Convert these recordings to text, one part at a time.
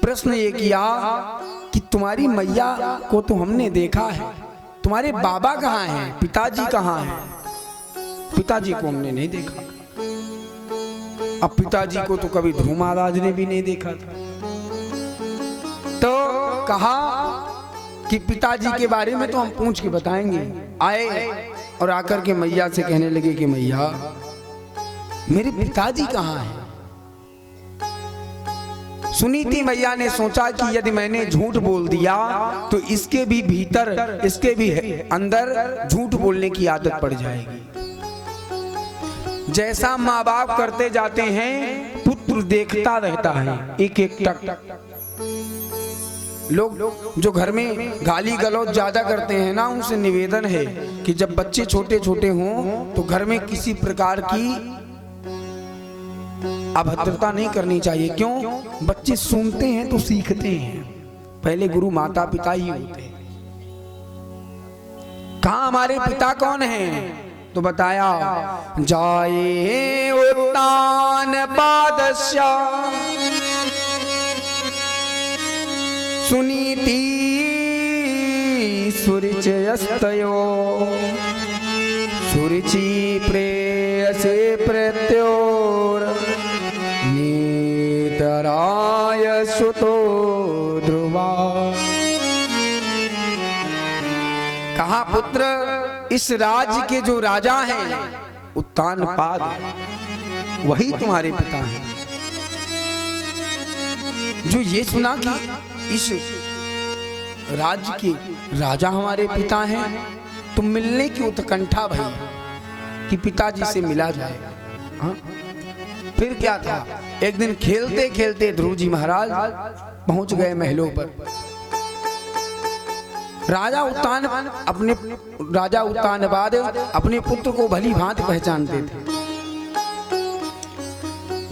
प्रश्न ये किया कि तुम्हारी मैया को तो हमने देखा है, तुम्हारे बाबा कहाँ हैं, पिताजी कहाँ हैं? पिताजी को हमने नहीं देखा। अब पिताजी को तो कभी ध्रुव महाराज ने भी नहीं देखा था। तो कहा कि पिताजी के बारे में तो हम पूछ के बताएंगे। आए और आकर के मैया से कहने लगे कि मैया मेरे पिताजी कहाँ हैं? सुनीति मैया ने सोचा कि यदि मैंने झूठ बोल दिया तो इसके भी भीतर, इसके भी अंदर झूठ बोलने की आदत पड़ जाएगी। जैसा माँ बाप करते जाते हैं पुत्र देखता रहता है एक एक टक। लोग जो घर में गाली गलौज ज्यादा करते हैं ना, उनसे निवेदन है कि जब बच्चे छोटे छोटे हों तो घर में किसी प्रकार की अभद्रता नहीं करनी चाहिए। क्यों? बच्चे सुनते हैं तो सीखते हैं। पहले गुरु माता पिता ही होते हैं। कहा हमारे पिता कौन हैं? तो बताया जाए उत्तान पादस्या सुनीति सुरिचयस्तयो सुरुचि प्रेयसे प्रत्योर नेतराय सुतो ध्रुवा। कहा पुत्र इस राज्य के जो राजा हैं उत्तानपाद वही तुम्हारे पिता हैं। जो ये सुना कि इस राज्य के राजा हमारे पिता हैं तो मिलने की उत्कंठा भई कि पिताजी से मिला जाए। हाँ? फिर क्या था, एक दिन खेलते खेलते ध्रुव जी महाराज पहुंच गए महलों पर। राजा उत्तानपाद अपने पुत्र को भली भांति पहचानते थे।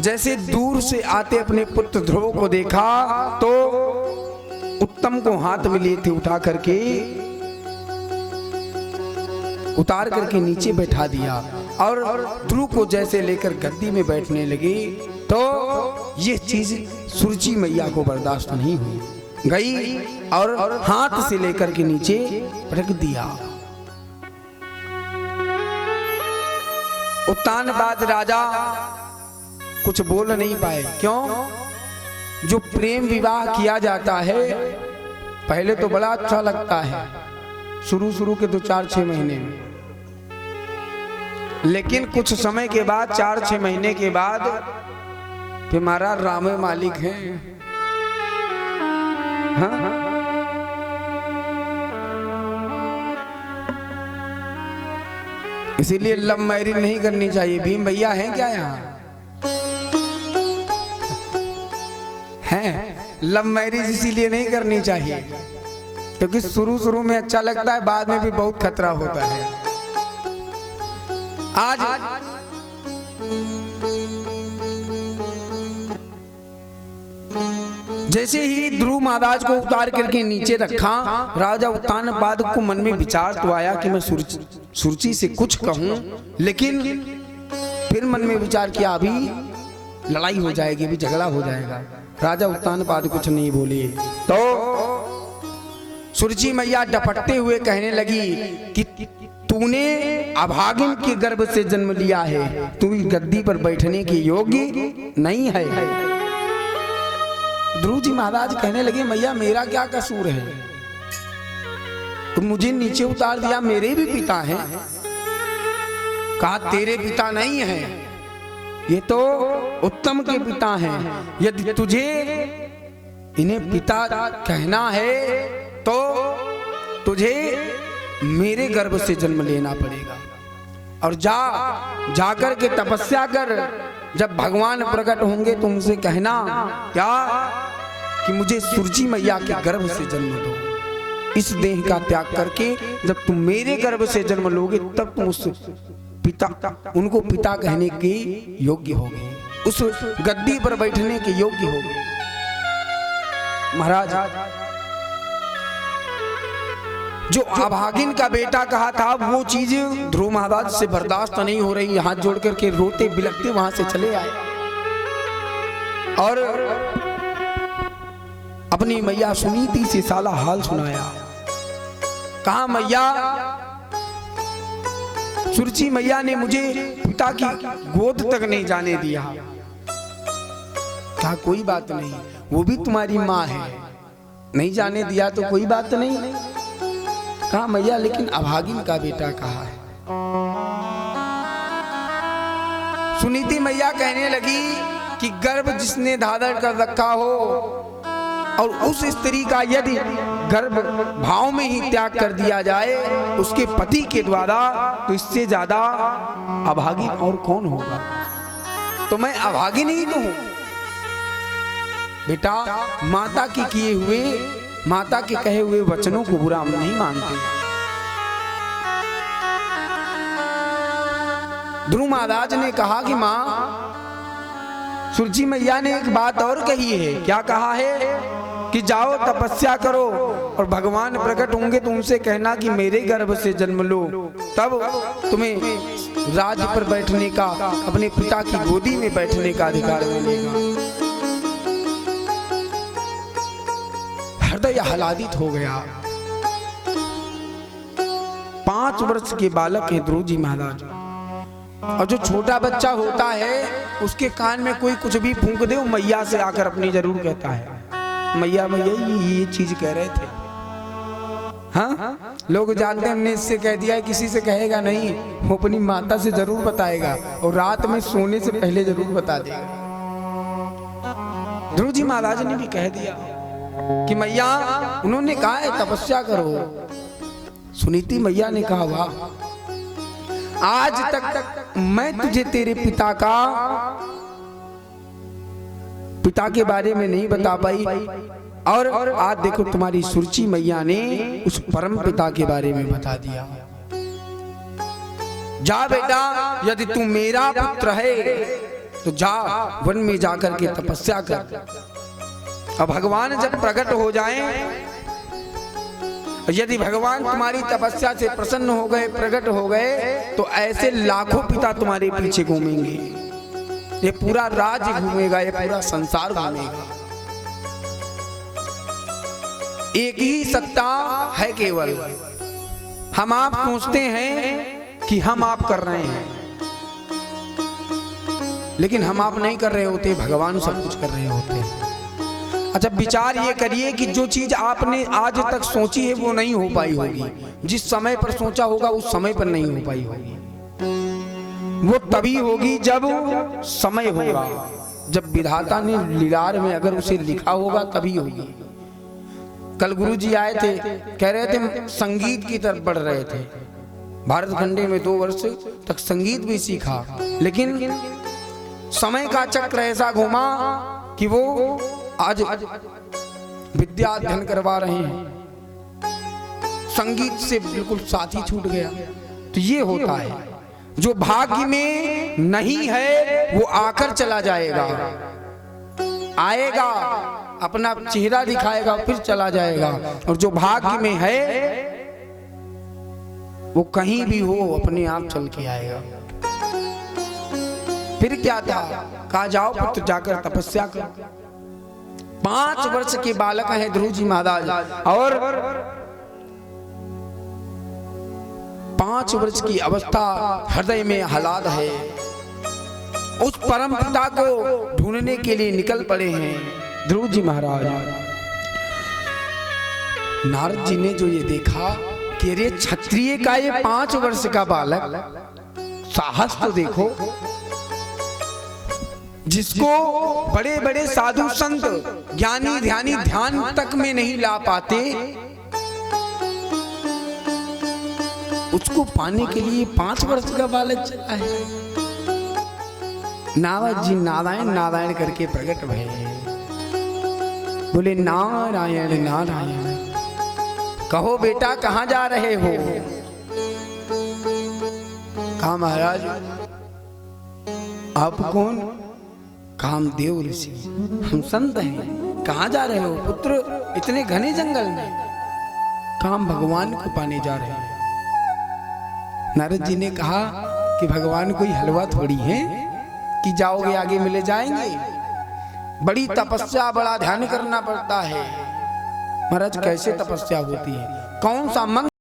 जैसे दूर से आते अपने पुत्र ध्रुव को देखा तो उत्तम को हाथ में लिए थे, उतार करके नीचे बैठा दिया और ध्रुव को जैसे लेकर गद्दी में बैठने लगे तो ये चीज सुरुचि मैया को बर्दाश्त नहीं हुई, गई और हाथ से लेकर के नीचे रख दिया। उत्तानपाद राजा कुछ बोल नहीं पाए। क्यों? जो प्रेम विवाह किया जाता है पहले तो बड़ा अच्छा लगता है, शुरू के 2-4-6 महीने में, लेकिन कुछ समय के बाद 4-6 महीने के बाद फिर हमारा राम मालिक है। हाँ? इसीलिए लव मैरिज नहीं करनी चाहिए। भीम भैया हैं क्या यहाँ? हैं? लव मैरिज इसीलिए नहीं करनी चाहिए क्योंकि शुरू में अच्छा लगता है, बाद में भी बहुत खतरा होता है। आज जैसे ही ध्रुव महाराज को उतार करके नीचे रखा, राजा उत्तानपाद को मन में विचार तो आया कि मैं सुरुचि से कुछ कहूं, लेकिन फिर मन में विचार किया अभी लड़ाई हो जाएगी, अभी झगड़ा हो जाएगा। राजा उत्तानपाद कुछ नहीं बोले तो सुरुचि मैया डपटते हुए कहने लगी कि तूने अभागिन के गर्भ से जन्म लिया है, तू गद्दी पर बैठने के योग्य नहीं है। ध्रुव जी महाराज कहने लगे मैया मेरा क्या कसूर है, तुम मुझे नीचे उतार दिया, मेरे भी पिता हैं। कहा तेरे पिता नहीं है, ये तो उत्तम के पिता हैं। यदि तुझे इन्हें पिता कहना है तो तुझे मेरे गर्भ से जन्म लेना पड़ेगा और जाकर के तपस्या कर। जब भगवान प्रकट होंगे तो उनसे कहना क्या कि मुझे सुरुचि मैया के गर्भ से जन्म दो। इस देह का त्याग करके जब तुम मेरे गर्भ से जन्म लोगे तब तुम उस उनको पिता कहने के योग्य होगे, उस गद्दी पर बैठने के योग्य होगे। महाराज जो अभागिन का बेटा कहा था वो चीज ध्रुव महाराज से बर्दाश्त नहीं हो रही। हाथ जोड़ करके रोते बिलखते वहां से चले आए और अपनी मैया सुनीति से साला हाल सुनाया। कहा मैया, सुरची मैया ने मुझे पिता की गोद तक नहीं जाने दिया। कहा कोई बात नहीं, वो भी तुम्हारी माँ है, नहीं जाने दिया तो कोई बात नहीं। कहा मैया लेकिन अभागिन का बेटा कहाँ है? सुनीति मैया कहने लगी कि गर्भ जिसने धारण कर रखा हो और उस स्त्री का यदि गर्भ भाव में ही त्याग कर दिया जाए उसके पति के द्वारा, तो इससे ज्यादा अभागिन और कौन होगा? तो मैं अभागिन ही तो हूं। बेटा, माता के किए हुए, माता के कहे हुए वचनों को बुरा हम नहीं मानते। ध्रुव महाराज ने कहा कि मां, सुरजी मैया ने एक बात और कही है। क्या कहा है? कि जाओ तपस्या करो और भगवान प्रकट होंगे तो उनसे कहना कि मेरे गर्भ से जन्म लो, तब तुम्हें राज्य पर बैठने का, अपने पिता की गोदी में बैठने का अधिकार मिलेगा। हृदय आह्लादित हो गया। 5 वर्ष के बालक हैं ध्रुव जी महाराज, और जो छोटा बच्चा होता है उसके कान में कोई कुछ भी फूंक दे, वो मैया से आकर अपनी जरूर कहता है मैया मैया ये चीज कह रहे थे। हाँ, लोग जानते हैं, हमने इससे कह दिया है, किसी से कहेगा नहीं, वो अपनी माता से जरूर बताएगा और रात में सोने से पहले जरूर बता देगा। ध्रुव जी महाराज ने भी कह दिया कि मैया, उन्होंने कहा है तपस्या करो। सुनीति मैया ने कहा वाह, आज तक मैं तुझे तेरे पिता के बारे में नहीं बता पाई, और आज देखो तुम्हारी सुरची मैया ने उस परम पिता के बारे में बता दिया। जा बेटा, यदि तू मेरा पुत्र है तो जा वन में जाकर के तपस्या कर। अब भगवान जब प्रकट हो जाएं, यदि भगवान तुम्हारी तपस्या से प्रसन्न हो गए, प्रकट हो गए, तो ऐसे लाखों पिता तुम्हारे पीछे घूमेंगे। ये पूरा राज्य घूमेगा, ये पूरा संसार घूमेगा। एक ही सत्ता है केवल। हम आप सोचते हैं कि हम आप कर रहे हैं, लेकिन हम आप नहीं कर रहे होते, भगवान सब कुछ कर रहे होते हैं। अच्छा, विचार ये करिए कि जो चीज आपने आज तक सोची है वो नहीं हो पाई होगी, जिस समय पर सोचा होगा उस समय पर नहीं हो पाई होगी। वो तभी होगी जब समय होगा, जब विधाता ने लीलार में अगर उसे लिखा होगा तभी होगी। कल गुरुजी आए थे, कह रहे थे संगीत की तरफ बढ़ रहे थे। भारत खंडे में 2 वर्ष तक संगीत भी सीखा, लेकिन समय का चक्र ऐसा घूमा कि वो आज विद्या अध्ययन करवा रहे हैं, संगीत से बिल्कुल साथ ही छूट गया। तो ये होता है, जो भाग्य में नहीं है वो आकर चला जाएगा, आएगा अपना चेहरा दिखाएगा फिर चला जाएगा, और जो भाग्य में है वो कहीं भी हो अपने आप चल के आएगा। फिर क्या था, कहा जाओ पुत्र जाकर तपस्या कर। 5 वर्ष के बालक हैं ध्रुव जी महाराज, और 5 वर्ष की अवस्था, हृदय में आह्लाद है। उस परम पिता को ढूंढने के लिए निकल पड़े हैं ध्रुव जी महाराज। नारद जी ने जो ये देखा कि अरे क्षत्रिय का ये 5 वर्ष का बालक, साहस तो देखो, जिसको बड़े बड़े साधु संत ज्ञानी ध्यानी ध्यान तक में नहीं ला पाते, उसको पाने के लिए 5 वर्ष का बालक चला है। नारद जी नारायण नारायण करके प्रकट भये, बोले नारायण नारायण। कहो बेटा कहां जा रहे हो? कहा महाराज आप कौन? कामदेव ऋषि, हम संत हैं। कहां जा रहे हो पुत्र? इतने घने जंगल में। काम भगवान को पाने जा रहे हैं। नारद जी ने कहा कि भगवान कोई हलवा थोड़ी है कि जाओगे आगे मिले जाएंगे, बड़ी तपस्या बड़ा ध्यान करना पड़ता है। महाराज कैसे तपस्या होती है, कौन सा मंत्र